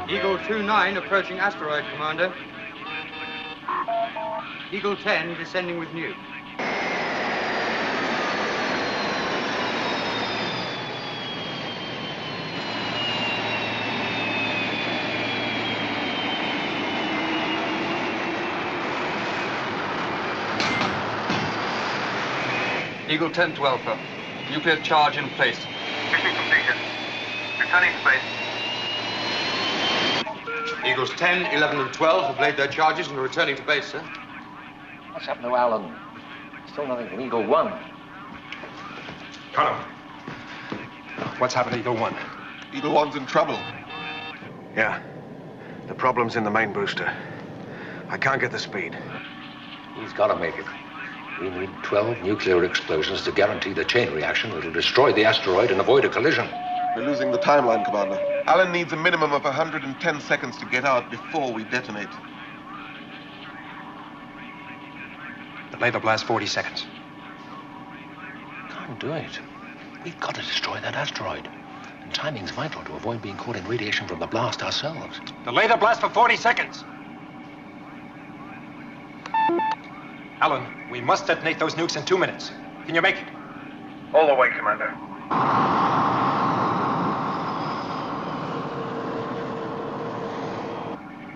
Eagle 29 approaching asteroid, Commander. Eagle 10 descending with nuke. Eagle 10 to Alpha. Nuclear charge in place. Mission completion. Returning to base. Eagles 10, 11, and 12 have laid their charges and are returning to base, sir. What's happened to Alan? Still nothing from Eagle 1. Colonel. What's happened to Eagle 1? Eagle 1's in trouble. Yeah. The problem's in the main booster. I can't get the speed. He's got to make it. We need 12 nuclear explosions to guarantee the chain reaction that'll destroy the asteroid and avoid a collision. We're losing the timeline, Commander. Alan needs a minimum of 110 seconds to get out before we detonate. Delay the blast 40 seconds. Can't do it. We've got to destroy that asteroid. And timing's vital to avoid being caught in radiation from the blast ourselves. Delay the blast for 40 seconds. Alan, we must detonate those nukes in 2 minutes. Can you make it? All the way, Commander.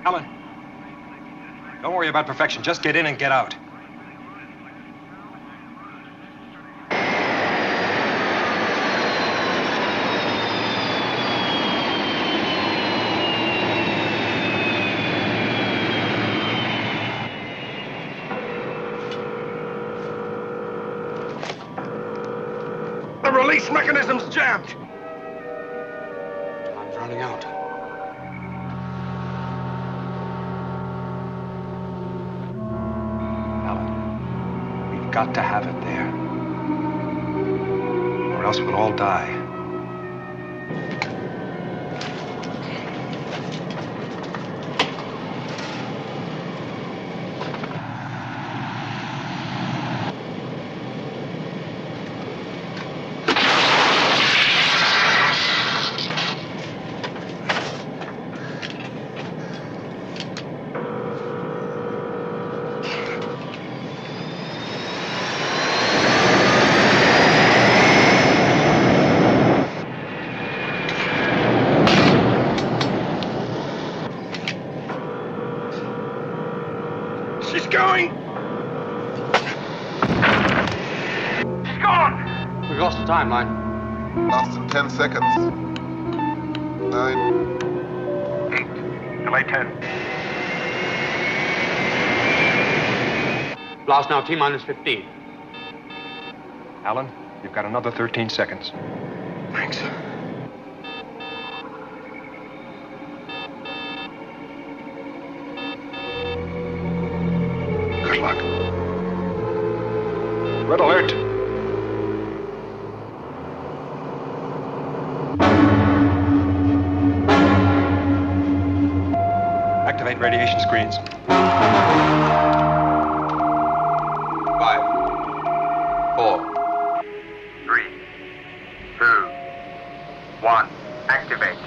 Alan, don't worry about perfection. Just get in and get out. The release mechanism's jammed. Time's running out. We've got to have it there. Or else we'll all die. She's going! She's gone! We've lost the timeline. Last in 10 seconds. 9. 8. Delay 10. Blast now, T-minus 15. Alan, you've got another 13 seconds. Thanks. Good luck. Red alert. Activate radiation screens. 5, 4. 3, 2, 1. Activate.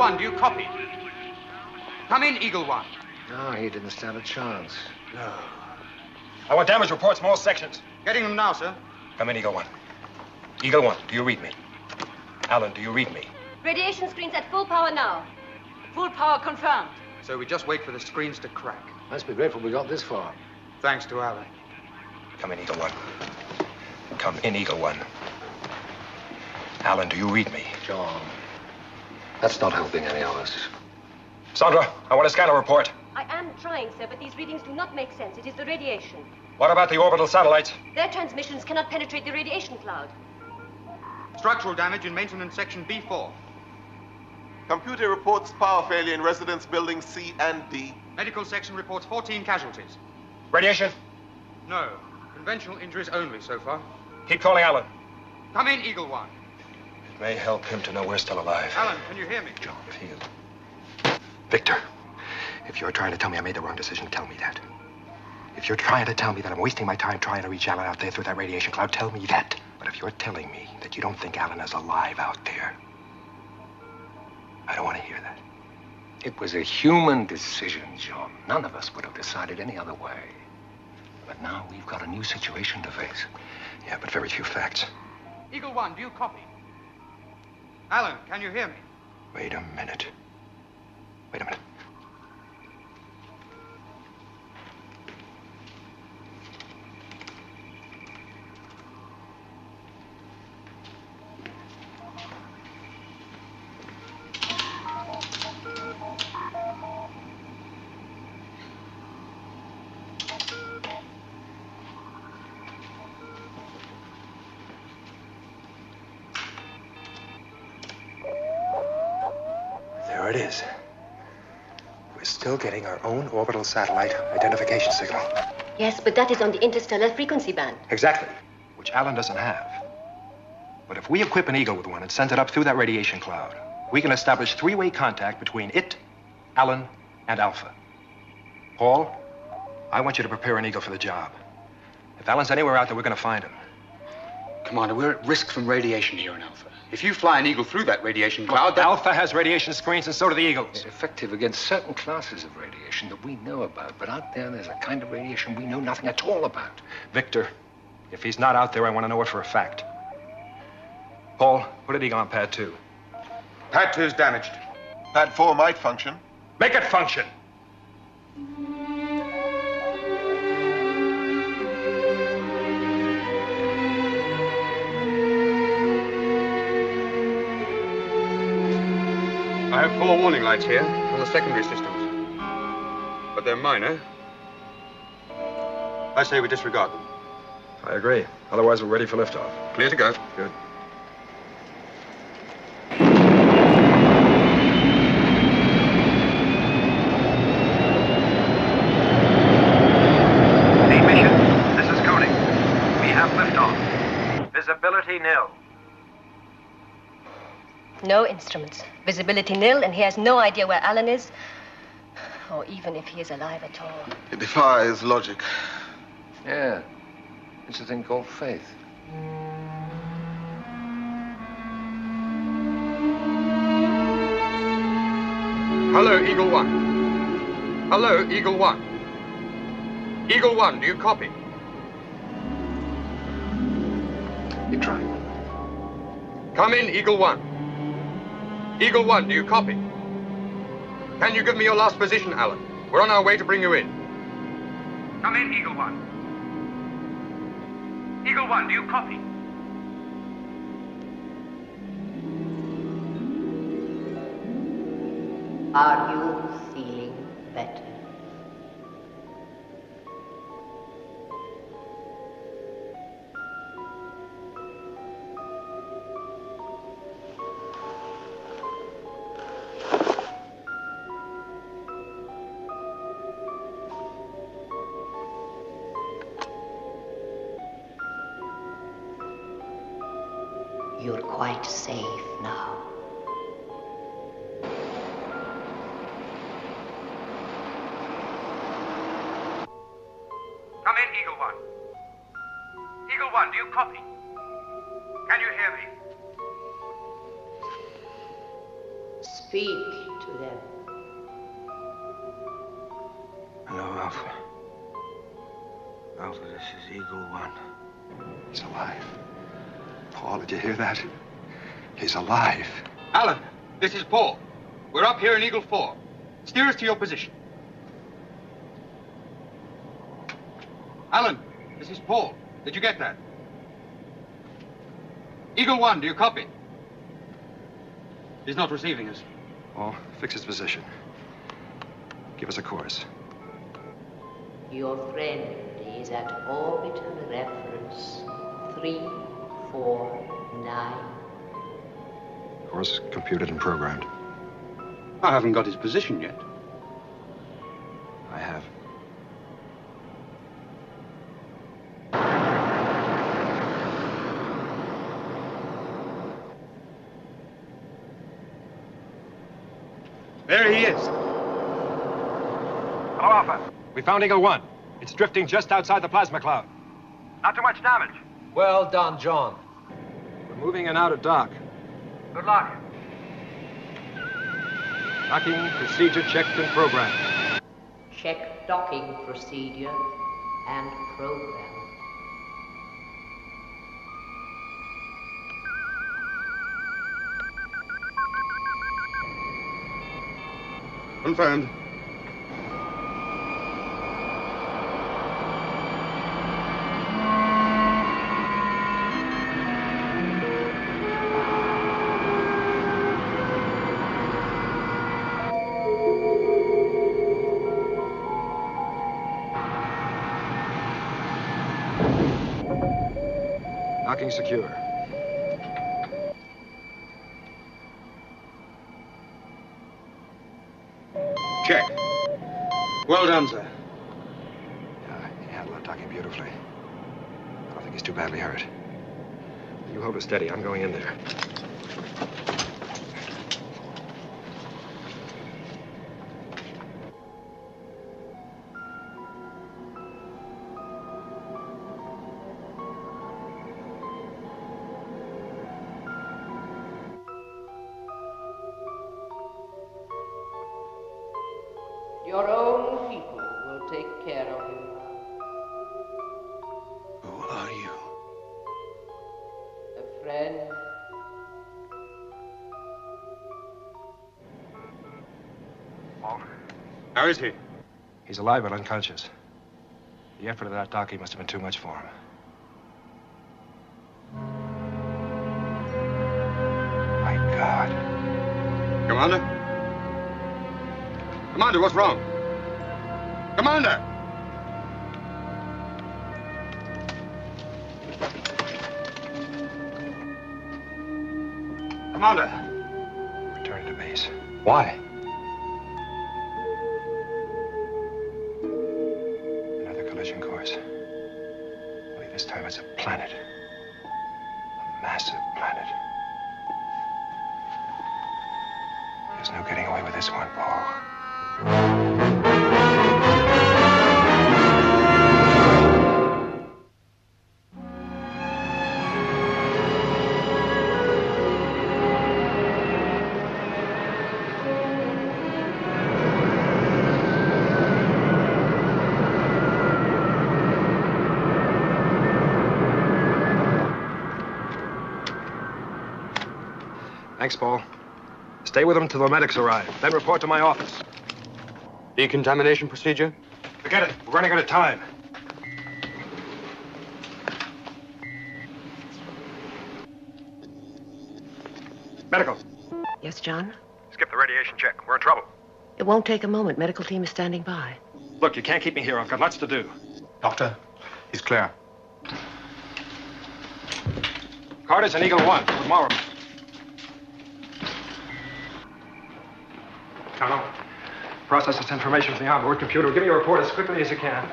1, do you copy? Come in, Eagle 1. No, he didn't stand a chance. No. I want damage reports from all sections. Getting them now, sir. Come in, Eagle 1. Eagle 1, do you read me? Alan, do you read me? Radiation screens at full power now. Full power confirmed. So we just wait for the screens to crack. Must be grateful we got this far. Thanks to Alan. Come in, Eagle 1. Come in, Eagle 1. Alan, do you read me? John, that's not helping any of us. Sandra, I want a scanner report. I am trying, sir, but these readings do not make sense. It is the radiation. What about the orbital satellites? Their transmissions cannot penetrate the radiation cloud. Structural damage in maintenance section B4. Computer reports power failure in residence buildings C and D. Medical section reports 14 casualties. Radiation? No. Conventional injuries only so far. Keep calling Alan. Come in, Eagle 1. It may help him to know we're still alive. Alan, can you hear me? John Field. Victor, if you're trying to tell me I made the wrong decision, tell me that. If you're trying to tell me that I'm wasting my time trying to reach Alan out there through that radiation cloud, tell me that. But if you're telling me that you don't think Alan is alive out there, I don't want to hear that. It was a human decision, John. None of us would have decided any other way. But now we've got a new situation to face. Yeah, but very few facts. Eagle 1, do you copy? Alan, can you hear me? Wait a minute. Wait a minute. There it is. We're still getting our own orbital satellite identification signal. Yes, but that is on the interstellar frequency band. Exactly. Which Alan doesn't have. But if we equip an Eagle with one and send it up through that radiation cloud, we can establish three-way contact between it, Alan, and Alpha. Paul, I want you to prepare an Eagle for the job. If Alan's anywhere out there, we're going to find him. Commander, we're at risk from radiation here in Alpha. If you fly an Eagle through that radiation cloud, that... Alpha has radiation screens, and so do the Eagles. It's effective against certain classes of radiation that we know about. But out there's a kind of radiation we know nothing at all about. Victor, if he's not out there, I want to know it for a fact. Paul, put an Eagle on Pad 2. Pad 2's damaged. Pad 4 might function. Make it function. I have 4 warning lights here on the secondary systems. But they're minor. I say we disregard them. I agree. Otherwise, we're ready for liftoff. Clear to go. Good. Main mission, this is Cody. We have liftoff. Visibility nil. No instruments. Visibility nil, and he has no idea where Alan is, or even if he is alive at all. It defies logic. Yeah. It's a thing called faith. Hello, Eagle 1. Hello, Eagle 1. Eagle 1, do you copy? Keep trying. Come in, Eagle 1. Eagle 1, do you copy? Can you give me your last position, Alan? We're on our way to bring you in. Come in, Eagle 1. Eagle 1, do you copy? Are you feeling better? You're quite safe now. Come in, Eagle 1. Eagle 1, do you copy? Can you hear me? Speak to them. Hello, Alpha. Alpha, this is Eagle 1. He's alive. Paul, did you hear that? He's alive. Alan, this is Paul. We're up here in Eagle 4. Steer us to your position. Alan, this is Paul. Did you get that? Eagle 1, do you copy? He's not receiving us. Paul, fix his position. Give us a course. Your friend is at orbital reference 349. Course computed and programmed. I haven't got his position yet. I have. There he is. Hello, Alpha. We found Eagle 1. It's drifting just outside the plasma cloud. Not too much damage. Well done, John. We're moving in out of dock. Good luck. Docking procedure checked and programmed. Check docking procedure and program. Confirmed. Docking secure. Check. Well done, sir. Yeah, he handled that docking beautifully. I don't think he's too badly hurt. You hold it steady. I'm going in there. Your own people will take care of him. Who are you? A friend. Paul? How is he? He's alive but unconscious. The effort of that docking must have been too much for him. My God. Commander? Commander, what's wrong? Commander! Commander! Return to base. Why? Another collision course. Only this time it's a planet. A massive planet. There's no getting away with this one, Paul. Thanks, Paul. Stay with them till the medics arrive. Then report to my office. Decontamination procedure? Forget it. We're running out of time. Medical. Yes, John? Skip the radiation check. We're in trouble. It won't take a moment. Medical team is standing by. Look, you can't keep me here. I've got lots to do. Doctor, he's clear. Carter's an Eagle 1. Tomorrow. Colonel, process this information from the onboard computer. Give me a report as quickly as you can.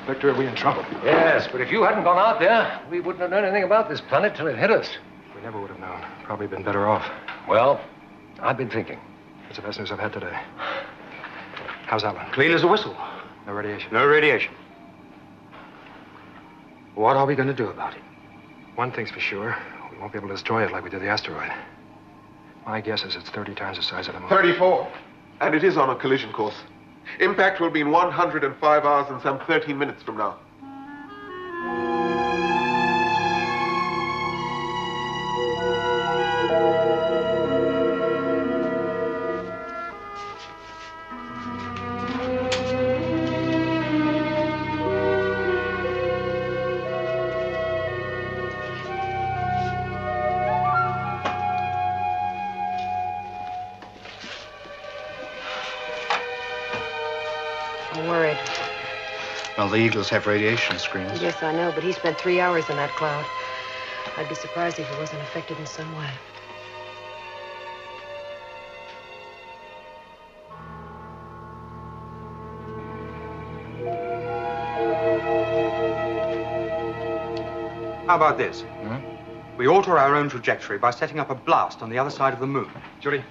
Victor, are we in trouble? Yes, but if you hadn't gone out there, we wouldn't have known anything about this planet till it hit us. We never would have known. Probably been better off. Well, I've been thinking. It's the best news I've had today. How's Alan? Clean as a whistle. No radiation. No radiation. What are we going to do about it? One thing's for sure. We won't be able to destroy it like we did the asteroid. My guess is it's 30 times the size of the moon. 34. And it is on a collision course. Impact will be in 105 hours and some 13 minutes from now. Well, the Eagles have radiation screens. Yes, I know, but he spent 3 hours in that cloud. I'd be surprised if he wasn't affected in some way. How about this? We alter our own trajectory by setting up a blast on the other side of the moon. Judy?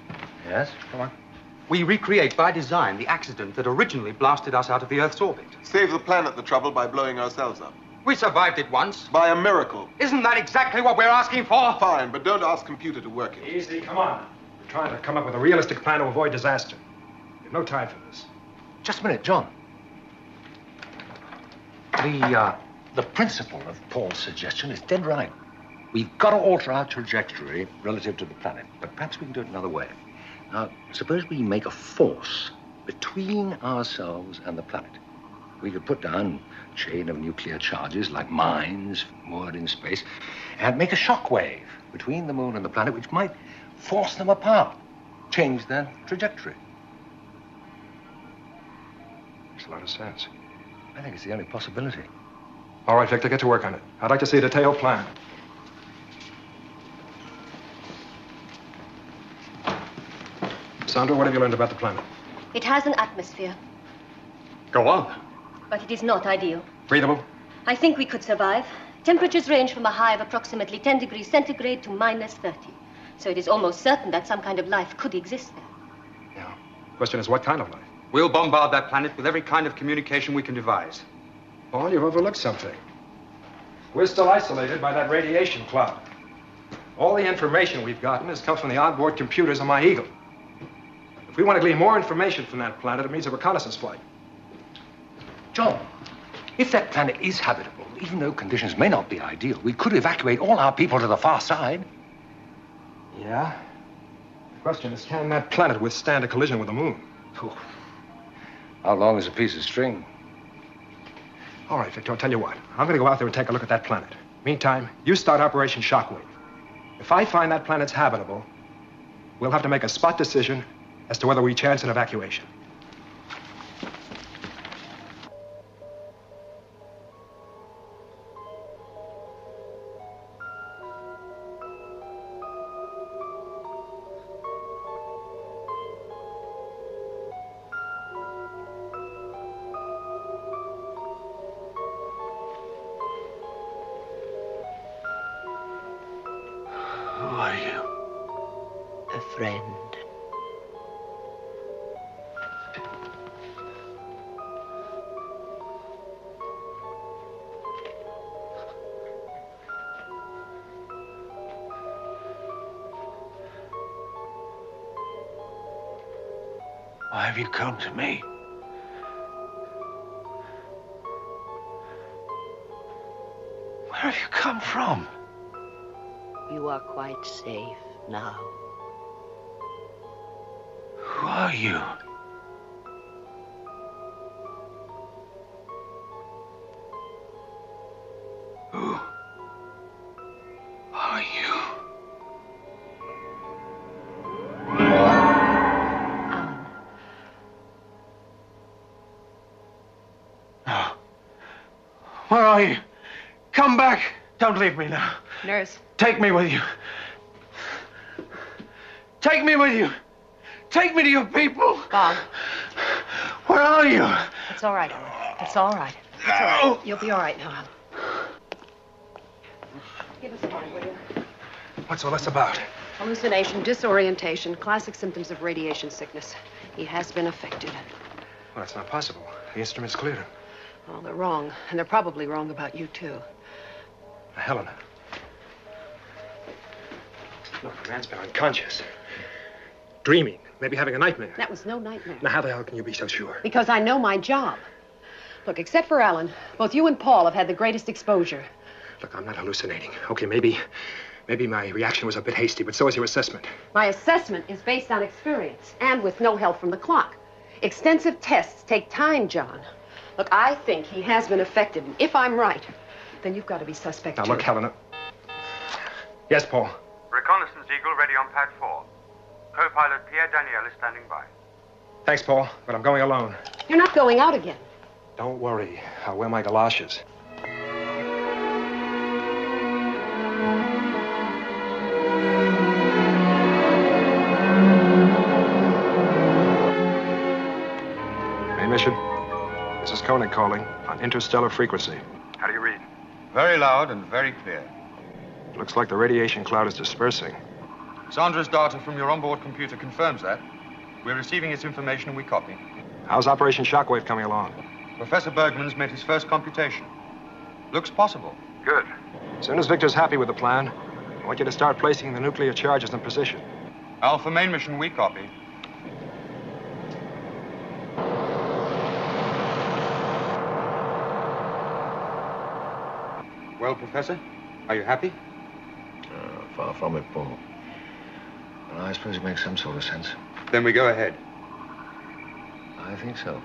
Yes, come on. We recreate by design the accident that originally blasted us out of the Earth's orbit. Save the planet the trouble by blowing ourselves up. We survived it once. By a miracle. Isn't that exactly what we're asking for? Fine, but don't ask computer to work it. Easy, come on. We're trying to come up with a realistic plan to avoid disaster. We have no time for this. Just a minute, John. The principle of Paul's suggestion is dead right. We've got to alter our trajectory relative to the planet, but perhaps we can do it another way. Now, suppose we make a force between ourselves and the planet. We could put down a chain of nuclear charges like mines moored in space and make a shock wave between the moon and the planet, which might force them apart, change their trajectory. Makes a lot of sense. I think it's the only possibility. All right, Victor, get to work on it. I'd like to see a detailed plan. Sandra, what have you learned about the planet? It has an atmosphere, Go on. but it is not ideal. Breathable? I think we could survive. Temperatures range from a high of approximately 10 degrees centigrade to minus 30. So it is almost certain that some kind of life could exist there. Yeah. Question is, what kind of life? We'll bombard that planet with every kind of communication we can devise. Paul, you've overlooked something. We're still isolated by that radiation cloud. All the information we've gotten has come from the onboard computers on my Eagle. If we want to glean more information from that planet, it means a reconnaissance flight. John, if that planet is habitable, even though conditions may not be ideal, we could evacuate all our people to the far side. Yeah? The question is, can that planet withstand a collision with the moon? Oh. How long is a piece of string? All right, Victor, I'll tell you what. I'm going to go out there and take a look at that planet. Meantime, you start Operation Shockwave. If I find that planet's habitable, we'll have to make a spot decision as to whether we chance an evacuation. Who are you? A friend. Why have you come to me? Where have you come from? You are quite safe now. Who are you? Who are you? No. Where are you? Come back. Don't leave me now. Nurse. Take me with you. Take me with you. Take me to your people. Bob. Where are you? It's all right, Alan. It's all right. It's all right. You'll be all right now, Alan. Give us a moment, will you? What's all this about? Hallucination, disorientation, classic symptoms of radiation sickness. He has been affected. Well, that's not possible. The instrument's cleared. Oh, they're wrong. And they're probably wrong about you, too. Helen. Look, the man's been unconscious. Dreaming, maybe having a nightmare. That was no nightmare. Now, how the hell can you be so sure? Because I know my job. Look, except for Alan, both you and Paul have had the greatest exposure. Look, I'm not hallucinating. Okay, maybe my reaction was a bit hasty, but so is your assessment. My assessment is based on experience and with no help from the clock. Extensive tests take time, John. Look, I think he has been affected, and if I'm right, then you've got to be suspect, Now, too. look, Helena. Yes, Paul. Reconnaissance Eagle ready on pad 4. Co-pilot Pierre Daniel is standing by. Thanks, Paul, but I'm going alone. You're not going out again. Don't worry. I'll wear my galoshes. Main mission. This is Koenig calling on interstellar frequency. How do you read? Very loud and very clear. Looks like the radiation cloud is dispersing. Sandra's data from your onboard computer confirms that. We're receiving its information and we copy. How's Operation Shockwave coming along? Professor Bergman's made his first computation. Looks possible. Good. As soon as Victor's happy with the plan, I want you to start placing the nuclear charges in position. Alpha main mission, we copy. Well, Professor, are you happy? Far from it, Paul. Well, I suppose it makes some sort of sense. Then we go ahead. I think so.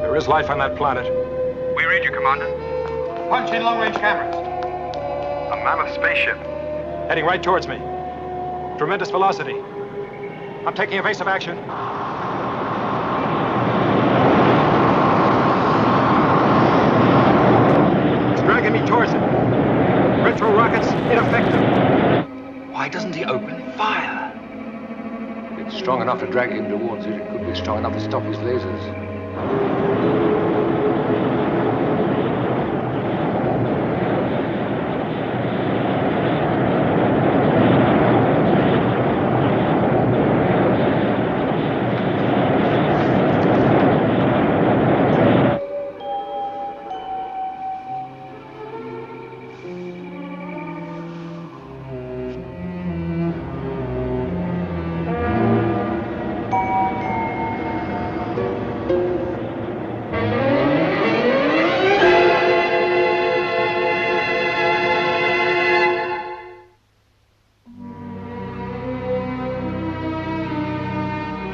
There is life on that planet. We read you, Commander. Punch in long-range cameras. A mammoth spaceship. Heading right towards me. Tremendous velocity. I'm taking evasive action. It's dragging me towards it. Retro rockets ineffective. Why doesn't he open fire? If it's strong enough to drag him towards it, it could be strong enough to stop his lasers.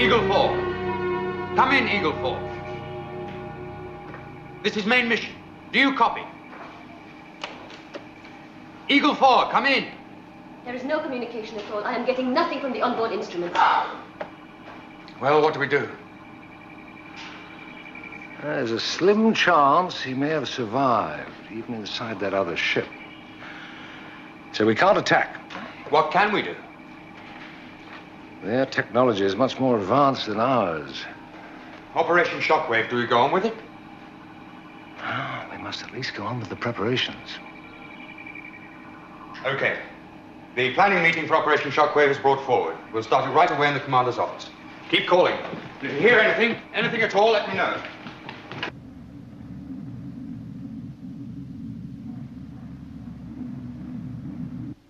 Eagle 4. Come in, Eagle 4. This is main mission. Do you copy? Eagle 4, come in. There is no communication at all. I am getting nothing from the onboard instruments. Well, what do we do? There's a slim chance he may have survived, even inside that other ship. So we can't attack. What can we do? Their technology is much more advanced than ours. Operation Shockwave, do we go on with it? Oh, we must at least go on with the preparations. Okay. The planning meeting for Operation Shockwave is brought forward. We'll start it right away in the commander's office. Keep calling. If you hear anything at all, let me know.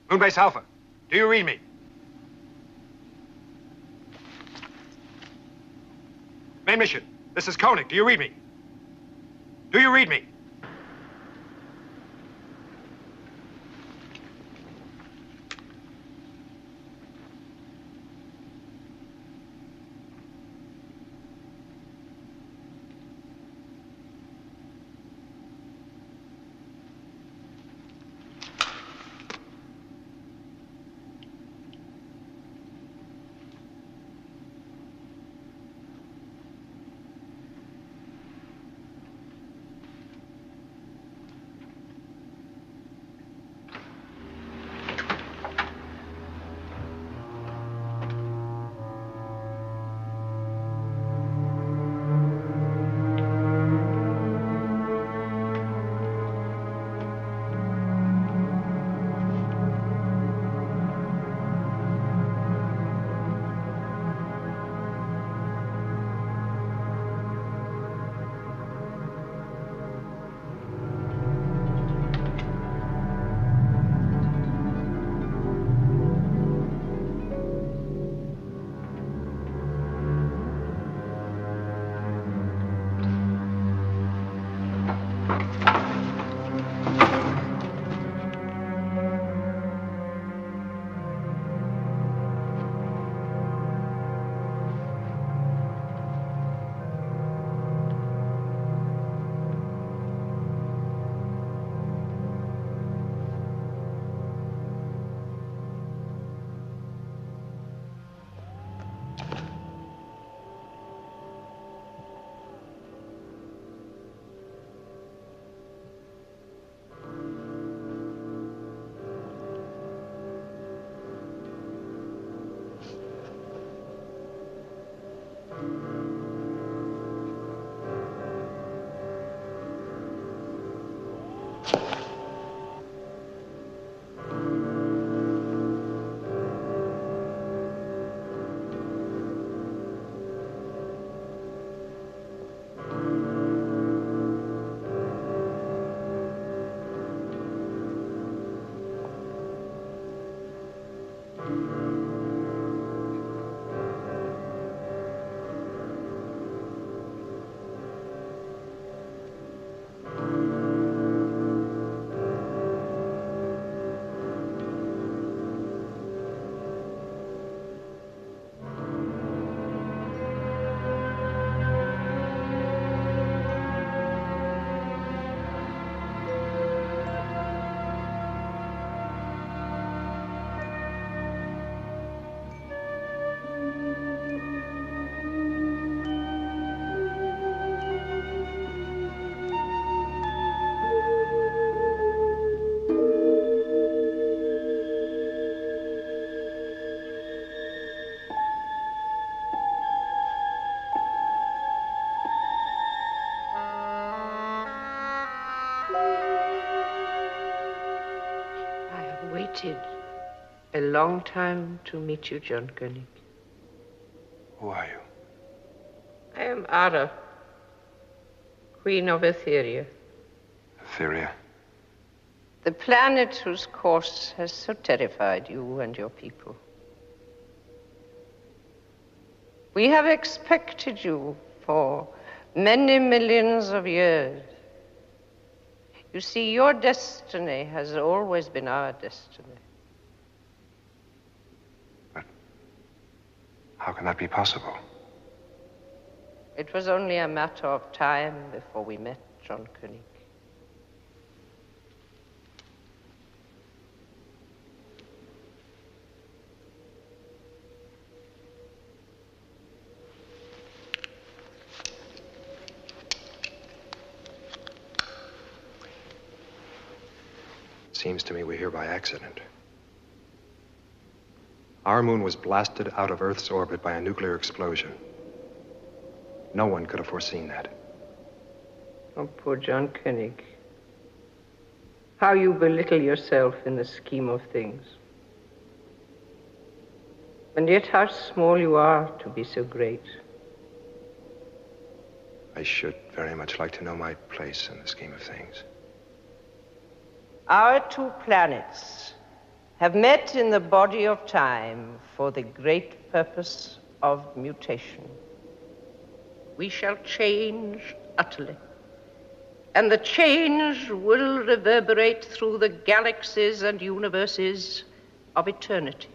Moonbase Alpha, do you read me? Main mission, this is Koenig. Do you read me? Do you read me? waited a long time to meet you, John Koenig. Who are you? I am Ada, Queen of Etheria. Etheria? The planet whose course has so terrified you and your people. We have expected you for many millions of years. You see, your destiny has always been our destiny. But how can that be possible? It was only a matter of time before we met, John Koenig. Seems to me we're here by accident. Our moon was blasted out of Earth's orbit by a nuclear explosion. No one could have foreseen that. Oh, poor John Koenig. How you belittle yourself in the scheme of things. And yet how small you are to be so great. I should very much like to know my place in the scheme of things. Our two planets have met in the body of time for the great purpose of mutation. We shall change utterly, and the change will reverberate through the galaxies and universes of eternity.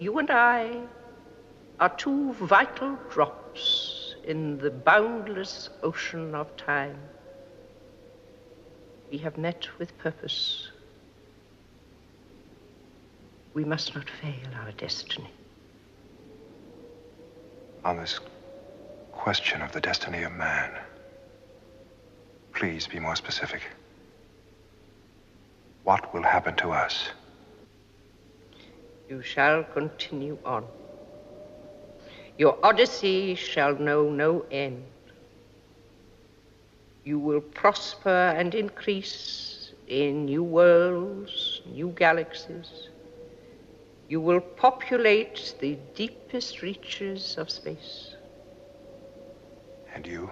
You and I are two vital drops in the boundless ocean of time. We have met with purpose. We must not fail our destiny. On this question of the destiny of man, please be more specific. What will happen to us? You shall continue on. Your odyssey shall know no end. You will prosper and increase in new worlds, new galaxies. You will populate the deepest reaches of space. And you?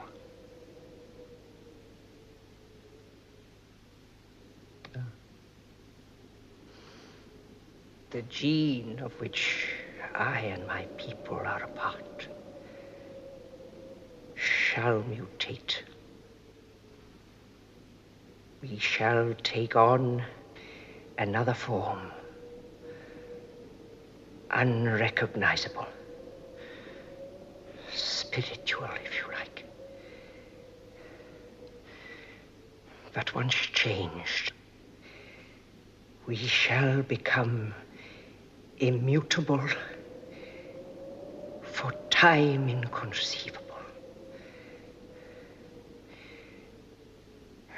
The gene of which I and my people are a part shall mutate. We shall take on another form, unrecognizable, spiritual, if you like. But once changed, we shall become immutable, for time inconceivable.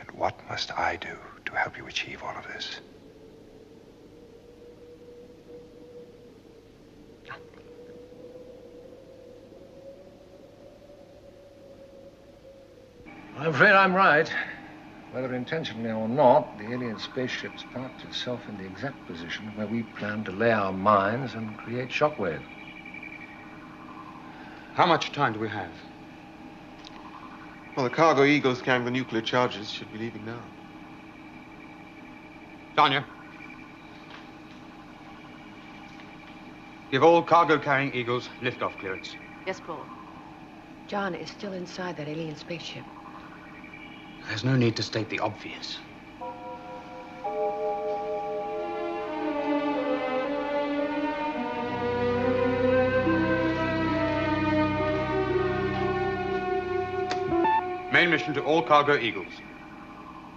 And what must I do to help you achieve all of this? I'm afraid I'm right. Whether intentionally or not, the alien spaceship's parked itself in the exact position where we plan to lay our mines and create shockwave. How much time do we have? Well, the cargo Eagles carrying the nuclear charges should be leaving now. Tanya. Give all cargo-carrying Eagles liftoff clearance. Yes, Paul. John is still inside that alien spaceship. There's no need to state the obvious. Main mission to all cargo Eagles.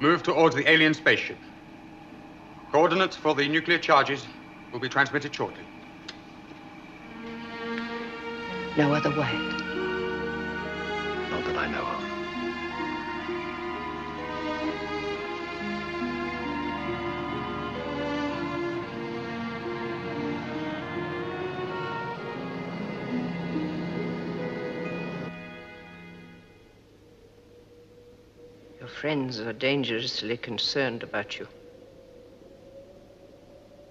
Move towards the alien spaceship. Coordinates for the nuclear charges will be transmitted shortly. No other way. Not that I know of. Your friends are dangerously concerned about you.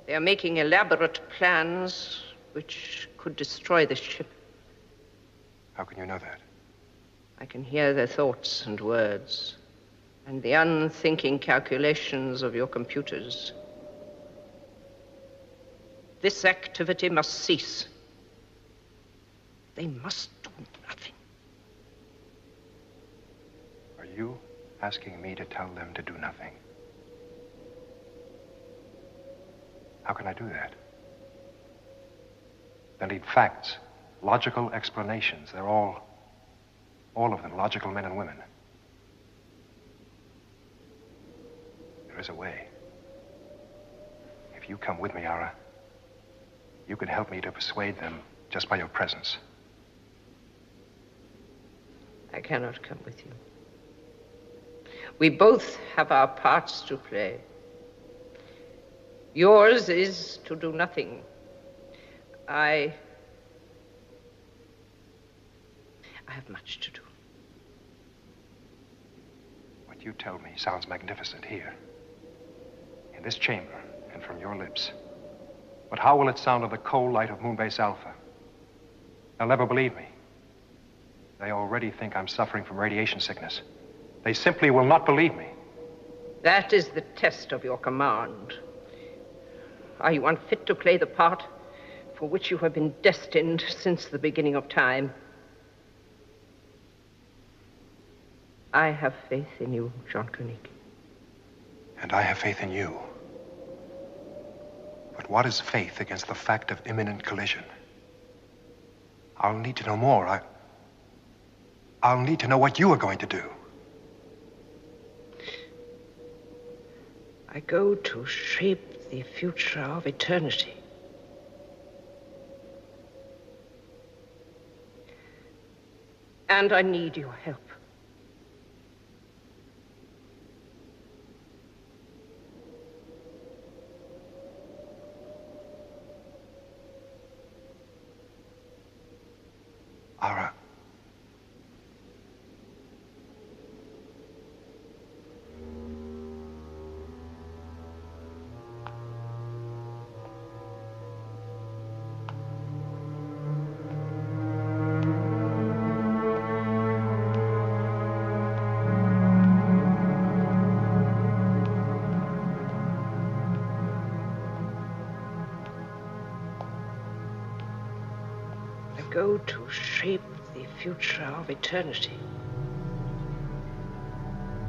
They are making elaborate plans which could destroy the ship. How can you know that? I can hear their thoughts and words, and the unthinking calculations of your computers. This activity must cease. They must do nothing. Are you asking me to tell them to do nothing? How can I do that? They need facts, logical explanations. They're all of them, logical men and women. There is a way. If you come with me, Ara, you can help me to persuade them just by your presence. I cannot come with you. We both have our parts to play. Yours is to do nothing. I have much to do. What you tell me sounds magnificent here, in this chamber, and from your lips. But how will it sound in the cold light of Moonbase Alpha? They'll never believe me. They already think I'm suffering from radiation sickness. They simply will not believe me. That is the test of your command. Are you unfit to play the part for which you have been destined since the beginning of time? I have faith in you, John Koenig. And I have faith in you. But what is faith against the fact of imminent collision? I'll need to know more. I'll need to know what you are going to do. I go to shape the future of eternity. And I need your help. Ara. Go to shape the future of eternity.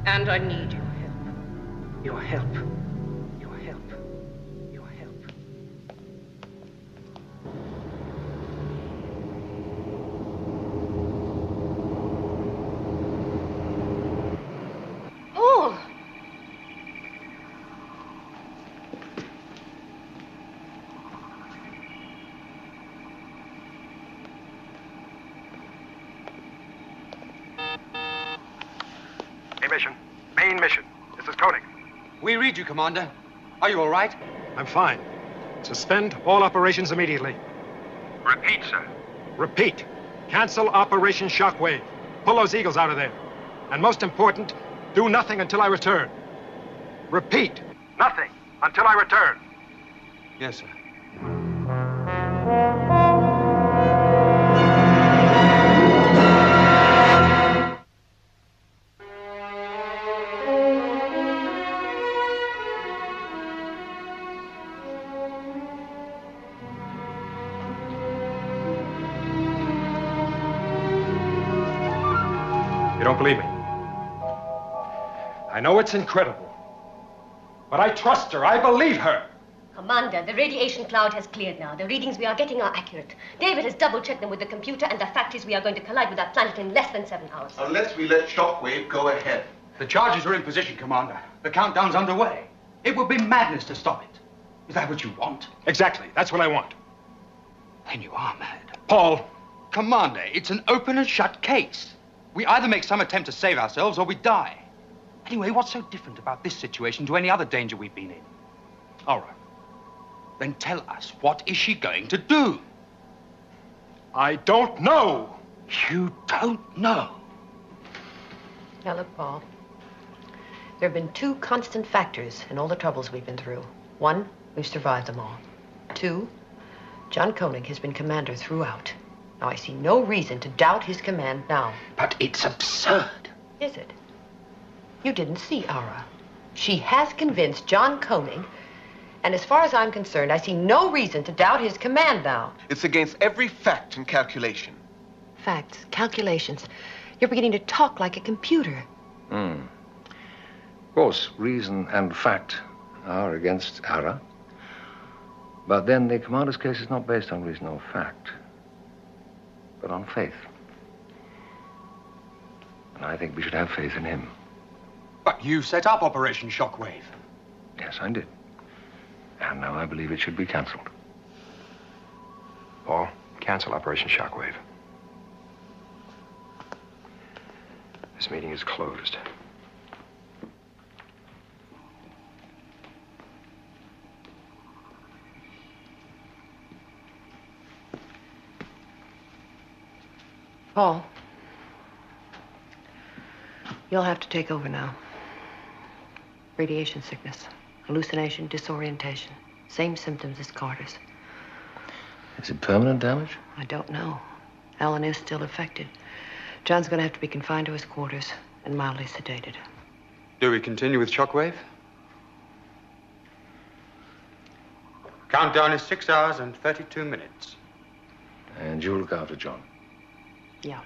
And I need your help. Your help. Your help. Your help. Paul! Mission. Main mission. This is Koenig. We read you, Commander. Are you all right? I'm fine. Suspend all operations immediately. Repeat, sir. Repeat. Cancel Operation Shockwave. Pull those eagles out of there. And most important, do nothing until I return. Repeat. Nothing until I return. Yes, sir. You don't believe me? I know it's incredible, but I trust her. I believe her. Commander, the radiation cloud has cleared now. The readings we are getting are accurate. David has double-checked them with the computer, and the fact is we are going to collide with that planet in less than 7 hours. Unless we let Shockwave go ahead. The charges are in position, Commander. The countdown's underway. It would be madness to stop it. Is that what you want? Exactly. That's what I want. Then you are mad. Paul. Commander, it's an open and shut case. We either make some attempt to save ourselves or we die. Anyway, what's so different about this situation to any other danger we've been in? All right. Then tell us, what is she going to do? I don't know. You don't know? Now look, Paul. There have been two constant factors in all the troubles we've been through. One, We've survived them all. 2, John Koenig has been commander throughout. Now, I see no reason to doubt his command now. But it's absurd. Is it? You didn't see Ara. She has convinced John Koenig, and as far as I'm concerned, I see no reason to doubt his command now. It's against every fact and calculation. Facts, calculations. You're beginning to talk like a computer. Of course, reason and fact are against Ara. But then the commander's case is not based on reason or fact, but on faith. And I think we should have faith in him. But you set up Operation Shockwave. Yes, I did. And now I believe it should be cancelled. Paul, cancel Operation Shockwave. This meeting is closed. Paul, you'll have to take over now. Radiation sickness, hallucination, disorientation. Same symptoms as Carter's. Is it permanent damage? I don't know. Alan is still affected. John's going to have to be confined to his quarters and mildly sedated. Do we continue with Shockwave? Countdown is 6 hours and 32 minutes. And you'll look after John. Yeah.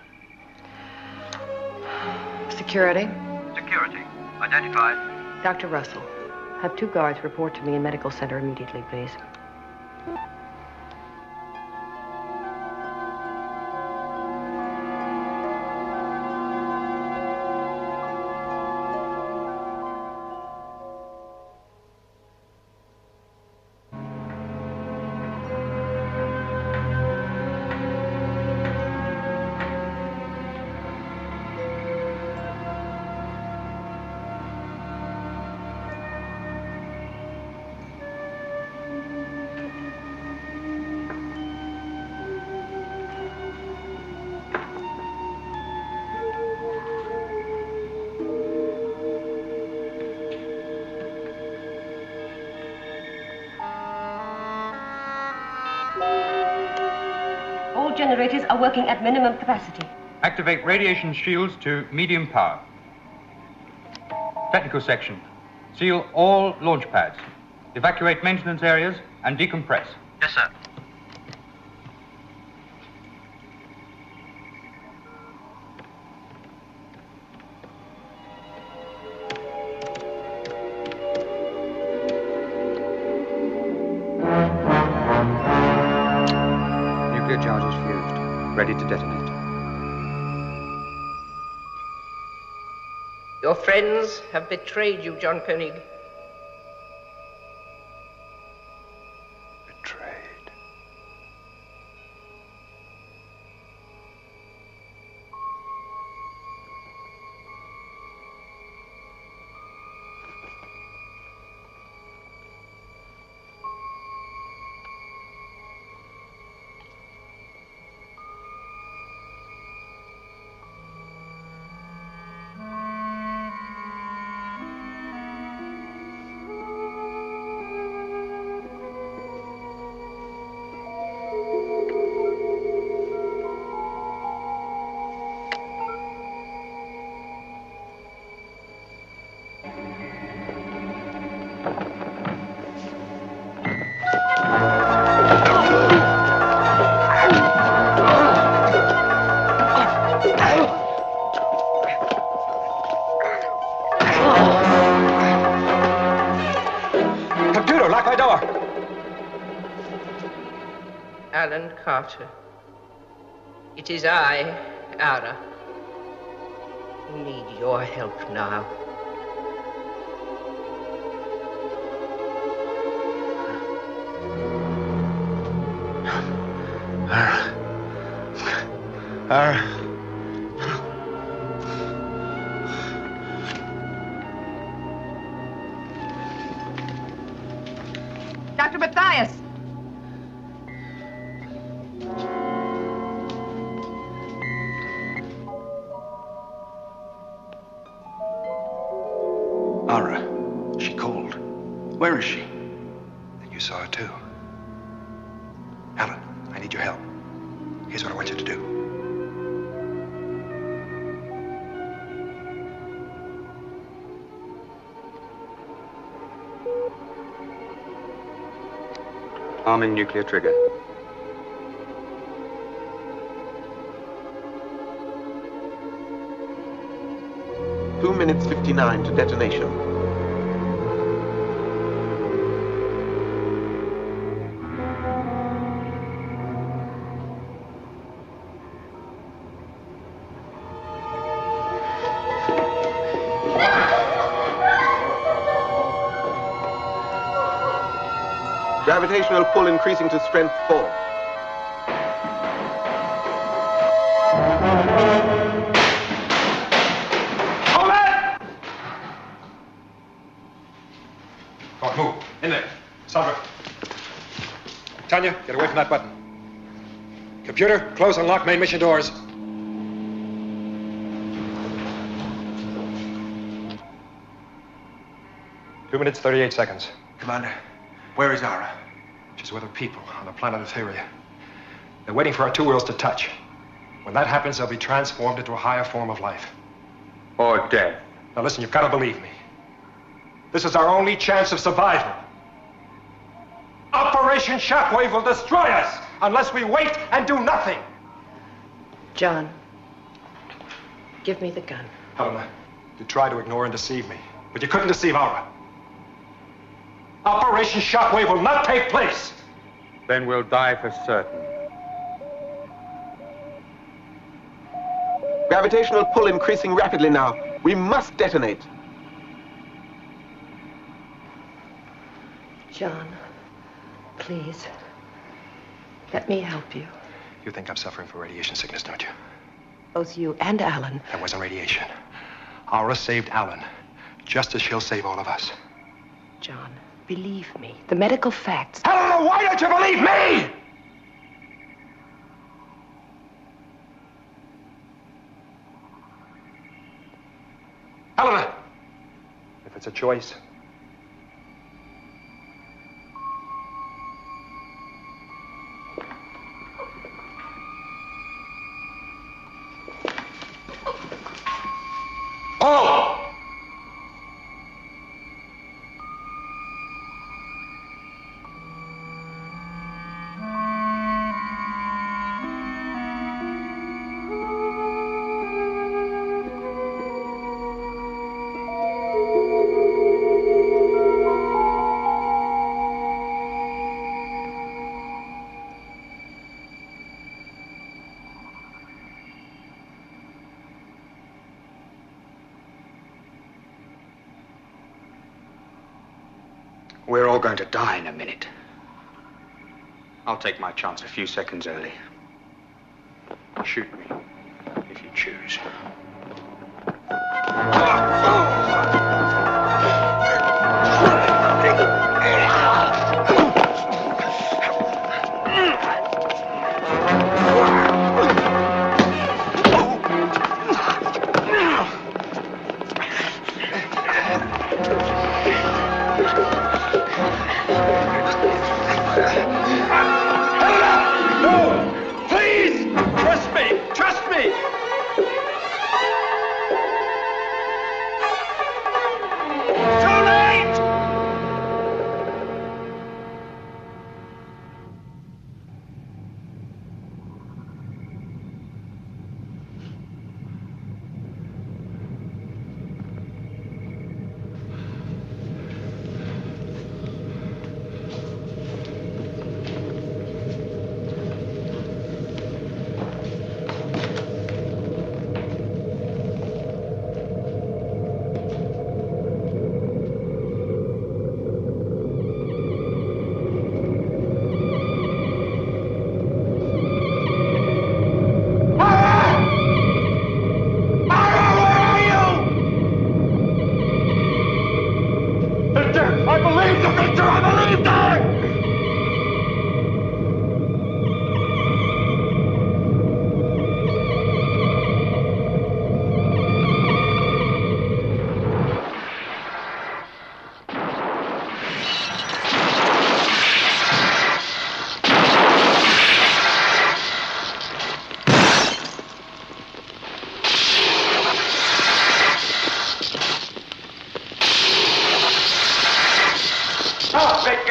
Security? Security. Identified. Dr. Russell, have 2 guards report to me in medical center immediately, please. Generators are working at minimum capacity. Activate radiation shields to medium power. Technical section. Seal all launch pads. Evacuate maintenance areas and decompress. Yes, sir. Nuclear charges fused. Ready to detonate. Your friends have betrayed you, John Koenig. Betrayed. Alan Carter. It is I, Ara, who need your help now. Ara. Dr. Matthias! Ara, she called. Where is she? Then you out, too. Alan, I need your help. Here's what I want you to do. Arming nuclear trigger. Two minutes 59 to detonation. Gravitational pull increasing to strength 4. Hold it! Come on, move. In there. Sandra. Tanya, get away from that button. Computer, close and lock main mission doors. Two minutes, 38 seconds. Commander, where is Ara? She's with her people on the planet Etheria. They're waiting for our two worlds to touch. When that happens, they'll be transformed into a higher form of life. Or death. Now listen, you've got to believe me. This is our only chance of survival. Operation Shockwave will destroy us unless we wait and do nothing. John, give me the gun. Helena, you tried to ignore and deceive me, but you couldn't deceive Aura. Operation Shockwave will not take place. Then we'll die for certain. Gravitational pull increasing rapidly now. We must detonate. John, please, let me help you. You think I'm suffering from radiation sickness, don't you? Both you and Alan. That wasn't radiation. Aura saved Alan, just as she'll save all of us. John, believe me, the medical facts... Helena, why don't you believe me? Helena, if it's a choice... Oh! We're all going to die in a minute. I'll take my chance a few seconds early. Shoot me, if you choose.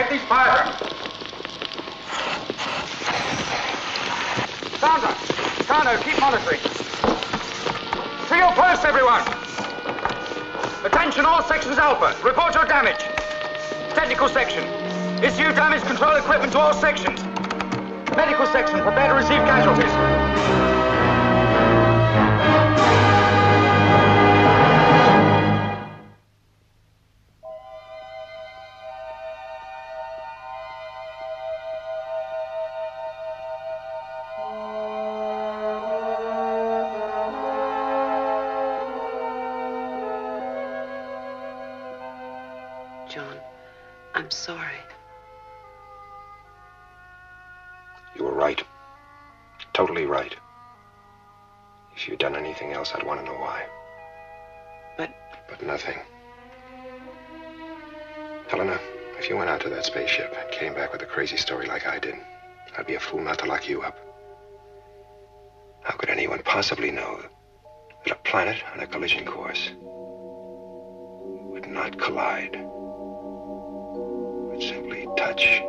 Get these fires up. Sandra, Carno, keep monitoring. To your posts, everyone. Attention, all sections Alpha. Report your damage. Technical section. Issue damage control equipment to all sections. Medical section, prepare to receive casualties. John, I'm sorry. You were right. Totally right. If you'd done anything else, I'd want to know why. But nothing. Helena, if you went out to that spaceship and came back with a crazy story like I did, I'd be a fool not to lock you up. How could anyone possibly know that a planet on a collision course would not collide, would simply touch